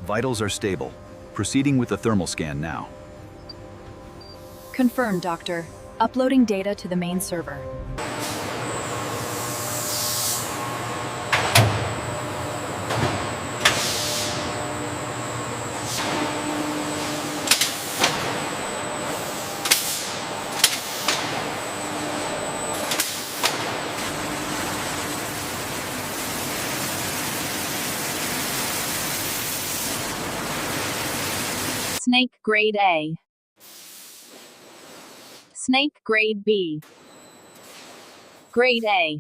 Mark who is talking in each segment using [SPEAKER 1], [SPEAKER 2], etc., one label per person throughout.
[SPEAKER 1] Vitals are stable. Proceeding with the thermal scan now.
[SPEAKER 2] Confirmed, Doctor. Uploading data to the main server. Snake Grade A. Snake Grade B. Grade A.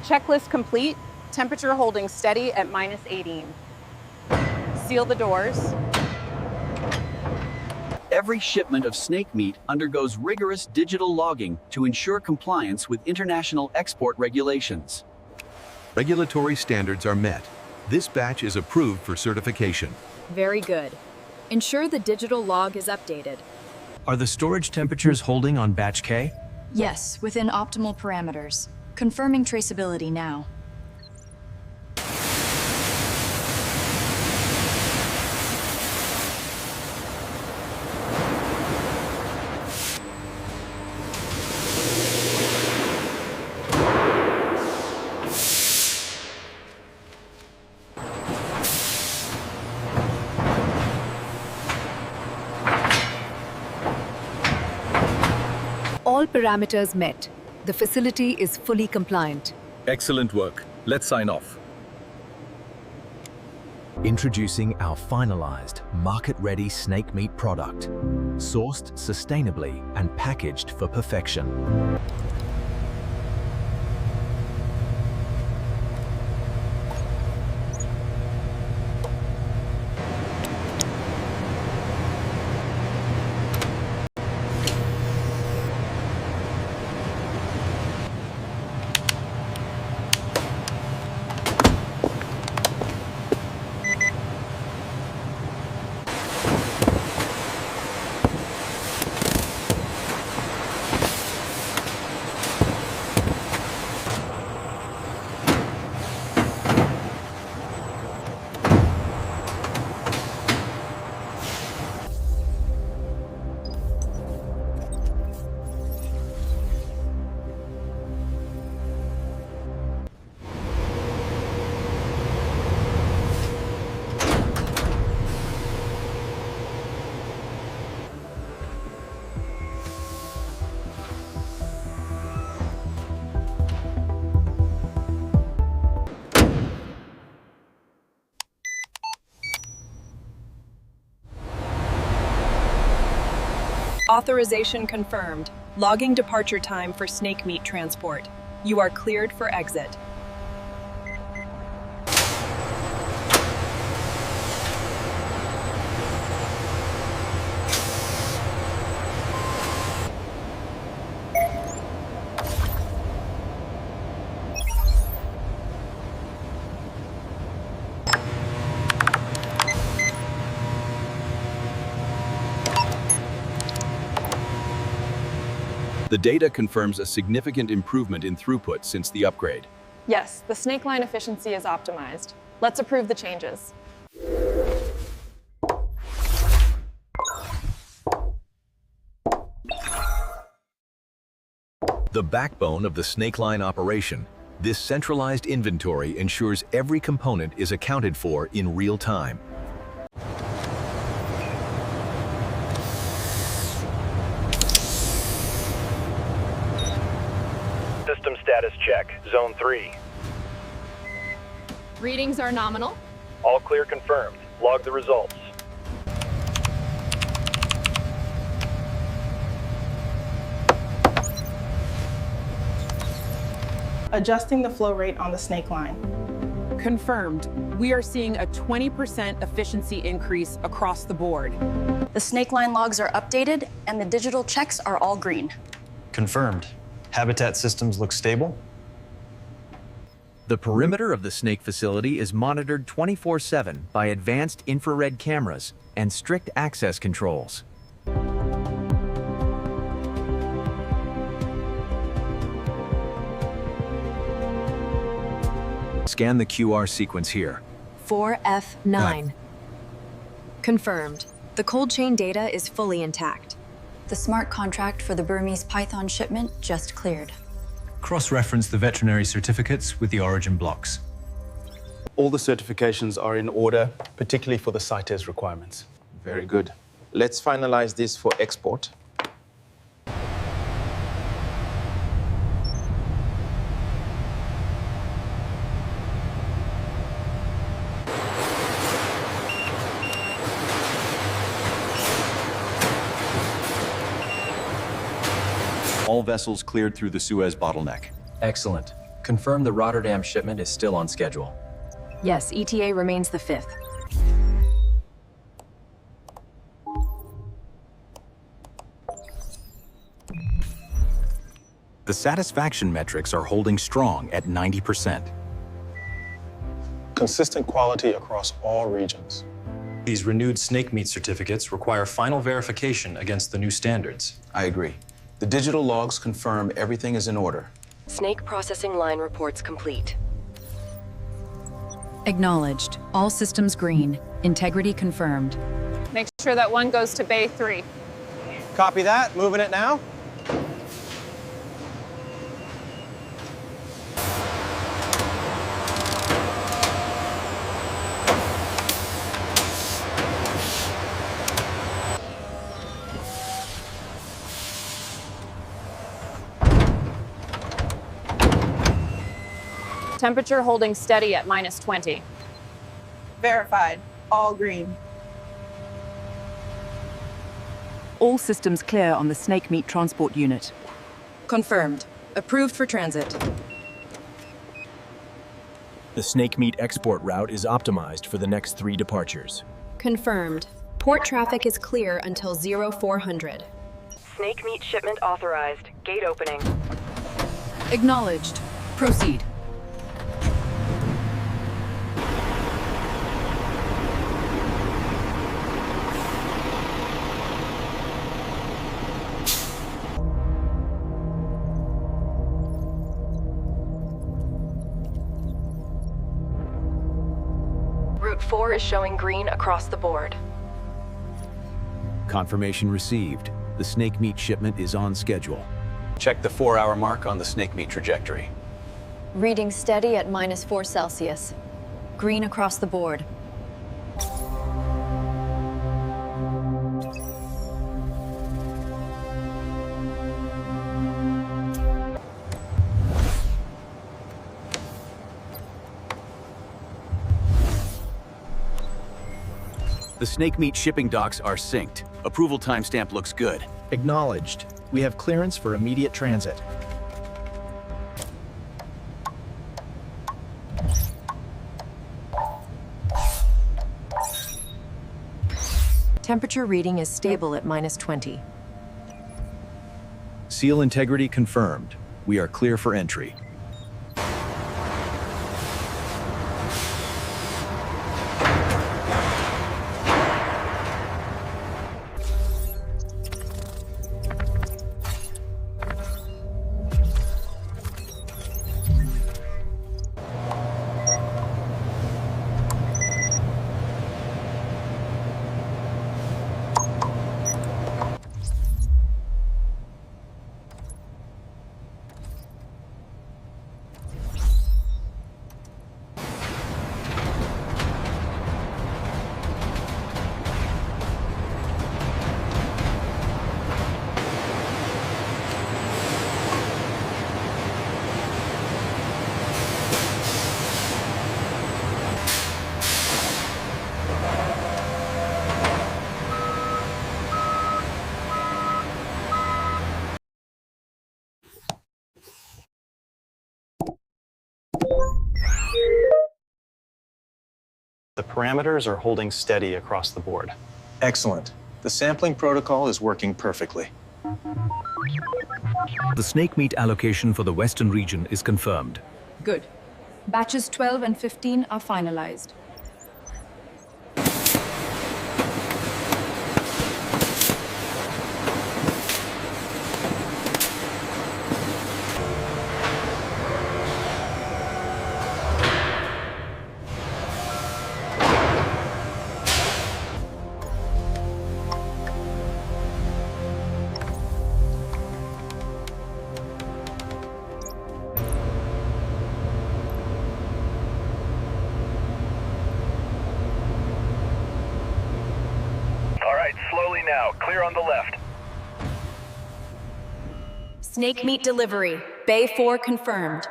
[SPEAKER 3] Checklist complete. Temperature holding steady at -18. Seal the doors.
[SPEAKER 1] Every shipment of snake meat undergoes rigorous digital logging to ensure compliance with international export regulations.
[SPEAKER 4] Regulatory standards are met. This batch is approved for certification.
[SPEAKER 2] Very good. Ensure the digital log is updated.
[SPEAKER 5] Are the storage temperatures holding on batch K?
[SPEAKER 2] Yes, within optimal parameters. Confirming traceability now.
[SPEAKER 6] All parameters met. The facility is fully compliant.
[SPEAKER 7] Excellent work. Let's sign off.
[SPEAKER 8] Introducing our finalized, market-ready snake meat product, sourced sustainably and packaged for perfection.
[SPEAKER 9] Authorization confirmed. Logging departure time for snake meat transport. You are cleared for exit.
[SPEAKER 4] The data confirms a significant improvement in throughput since the upgrade.
[SPEAKER 3] Yes, the snake line efficiency is optimized. Let's approve the changes.
[SPEAKER 8] The backbone of the snake line operation, this centralized inventory ensures every component is accounted for in real time.
[SPEAKER 10] System status check, Zone 3.
[SPEAKER 3] Readings are nominal.
[SPEAKER 10] All clear confirmed. Log the results.
[SPEAKER 11] Adjusting the flow rate on the snake line.
[SPEAKER 3] Confirmed. We are seeing a 20% efficiency increase across the board.
[SPEAKER 2] The snake line logs are updated, and the digital checks are all green.
[SPEAKER 5] Confirmed. Habitat systems look stable. The perimeter of the snake facility is monitored 24/7 by advanced infrared cameras and strict access controls.
[SPEAKER 8] Scan the QR sequence here.
[SPEAKER 6] 4F9.
[SPEAKER 9] Confirmed. The cold chain data is fully intact.
[SPEAKER 2] The smart contract for the Burmese python shipment just cleared.
[SPEAKER 5] Cross-reference the veterinary certificates with the origin blocks.
[SPEAKER 12] All the certifications are in order, particularly for the CITES requirements.
[SPEAKER 13] Very good. Let's finalize this for export.
[SPEAKER 14] All vessels cleared through the Suez bottleneck.
[SPEAKER 5] Excellent. Confirm the Rotterdam shipment is still on schedule.
[SPEAKER 9] Yes, ETA remains the 5th.
[SPEAKER 14] The satisfaction metrics are holding strong at 90%.
[SPEAKER 12] Consistent quality across all regions.
[SPEAKER 5] These renewed snake meat certificates require final verification against the new standards.
[SPEAKER 13] I agree. The digital logs confirm everything is in order.
[SPEAKER 9] Snake processing line reports complete.
[SPEAKER 2] Acknowledged. All systems green. Integrity confirmed.
[SPEAKER 3] Make sure that one goes to Bay 3.
[SPEAKER 10] Copy that. Moving it now.
[SPEAKER 3] Temperature holding steady at -20.
[SPEAKER 11] Verified. All green.
[SPEAKER 9] All systems clear on the snake meat transport unit. Confirmed. Approved for transit.
[SPEAKER 5] The snake meat export route is optimized for the next 3 departures.
[SPEAKER 9] Confirmed. Port traffic is clear until 0400.
[SPEAKER 15] Snake meat shipment authorized. Gate opening.
[SPEAKER 2] Acknowledged. Proceed.
[SPEAKER 15] Route 4 is showing green across the board.
[SPEAKER 4] Confirmation received. The snake meat shipment is on schedule.
[SPEAKER 1] Check the 4-hour mark on the snake meat trajectory.
[SPEAKER 2] Reading steady at -4 Celsius. Green across the board.
[SPEAKER 1] The snake meat shipping docks are synced. Approval timestamp looks good.
[SPEAKER 5] Acknowledged. We have clearance for immediate transit.
[SPEAKER 9] Temperature reading is stable at -20.
[SPEAKER 8] Seal integrity confirmed. We are clear for entry.
[SPEAKER 10] The parameters are holding steady across the board.
[SPEAKER 13] Excellent. The sampling protocol is working perfectly.
[SPEAKER 8] The snake meat allocation for the Western region is confirmed.
[SPEAKER 2] Good. Batches 12 and 15 are finalized.
[SPEAKER 10] Slowly now, clear on the left.
[SPEAKER 15] Snake meat delivery. Bay 4 confirmed.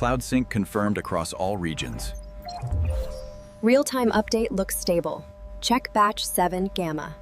[SPEAKER 14] Cloud sync confirmed across all regions.
[SPEAKER 15] Real-time update looks stable. Check batch 7 Gamma.